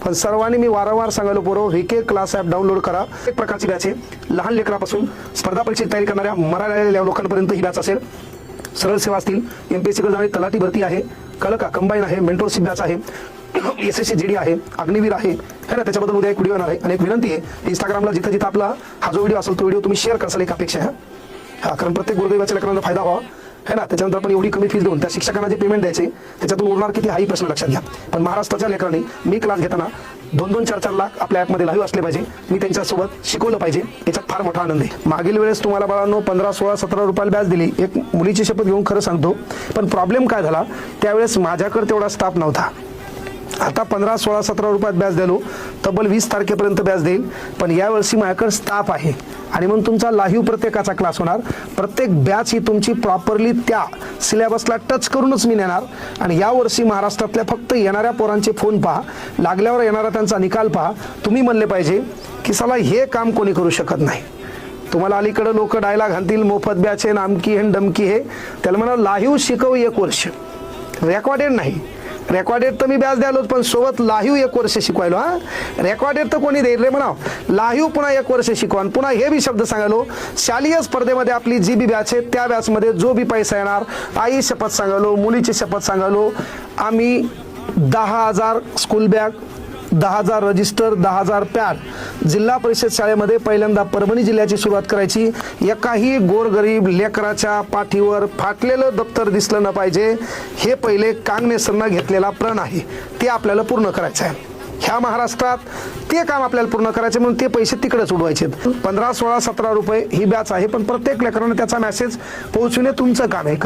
पण सर्वांनी मी वारंवार सांगायलो पोरो, VK क्लास ॲप डाउनलोड करा. एक प्रकारची बॅच आहे, लहान लेकरापासून स्पर्धा परीक्षेची तयारी करणाऱ्या मराठा लोकांपर्यंत ही बॅच असेल. सरळ सेवा असतील, MPSC कडे जाणारी तलाठी भरती आहे, कळका कंबाईन आहे, मेंटरशिप बॅच आहे, SSC GD आहे, अग्निवीर आहे ना. त्याच्याबद्दल उद्या एक व्हिडिओ येणार आहे. आणि एक विनंती आहे, इंस्टाग्रामला जिथं जिथं आपला हा जो व्हिडिओ असेल तो व्हिडिओ तुम्ही शेअर कराल एक अपेक्षा आहे. हा, कारण प्रत्येक गोरगरिबाच्या लेकरांना फायदा व्हावा है ना. त्याच्यानंतर आपण एवढी कमी फीस देऊन त्या शिक्षकांना जे पेमेंट द्यायचे त्याच्यातून उरणार किती हाही प्रश्न लक्षात घ्या. पण महाराष्ट्राच्या लेकरांनी मी क्लास घेताना 2-2, 4-4 लाख आपल्या ॲपमध्ये लाईव्ह असले पाहिजे. मी त्यांच्यासोबत शिकवलं पाहिजे, याच्यात फार मोठा आनंद आहे. मागील वेळेस तुम्हाला बाळांनो 15, 16, 17 रुपयाला बॅच दिली. एक मुलीची शपथ घेऊन खरं सांगतो, पण प्रॉब्लेम काय झाला, त्यावेळेस माझ्याकडे तेवढा स्टाफ नव्हता. आता 15, 16, 17 रुपयात बॅच दिलो, तब्बल 20 तारखेपर्यंत बॅच देईल. पण यावर्षी माझ्याकडे स्टाफ आहे आणि म्हणून तुमचा लाईव्ह प्रत्येकाचा क्लास होणार. प्रत्येक बॅच ही तुमची प्रॉपरली त्या सिलेबसला टच करूनच मी नेणार. आणि यावर्षी महाराष्ट्रातल्या फक्त येणाऱ्या पोरांचे फोन पहा, लागल्यावर येणारा त्यांचा निकाल पहा. तुम्ही म्हणले पाहिजे की साला हे काम कोणी करू शकत नाही. तुम्हाला अलीकडे लोक डायलॉग घालतील, मोफत बॅच आहे, नामकी हे डमकी हे. त्याला म्हणा लाईव्ह शिकव 1 वर्ष, रेकॉर्डेड नाही. रेकॉर्डेड तर मी बॅच द्यालोच, पण सोबत लाईव्ह 1 वर्ष शिकवायलो. हा, रेकॉर्डेड तर कोणी देईल रे म्हणाव, लाईव्ह पुन्हा 1 वर्ष शिकवा. पुन्हा हे बी शब्द सांगालो, शालेय स्पर्धेमध्ये आपली जी बी बॅच आहे त्या बॅचमध्ये जो बी पैसा येणार, आई शपथ सांगालो, मुलीची शपथ सांगालो, आम्ही 10,000 स्कूल बॅग, 10,000 रजिस्टर, 10,000 पॅड जिल्हा परिषद शाळेमध्ये पहिल्यांदा परभणी जिल्ह्याची सुरुवात करायची. एकाही गोरगरीब लेकराच्या पाठीवर फाटलेलं दप्तर दिसलं न पाहिजे, हे पहिले कांगणे सरनं घेतलेला प्रण आहे, ते आपल्याला पूर्ण करायचं आहे. ह्या महाराष्ट्रात ते काम आपल्याला पूर्ण करायचे, म्हणून ते पैसे तिकडेच उडवायचे. 15, 16, 17 रुपये ही बॅच आहे, पण प्रत्येक लेकरांना त्याचा मेसेज पोहोचविणे तुमचं काम आहे.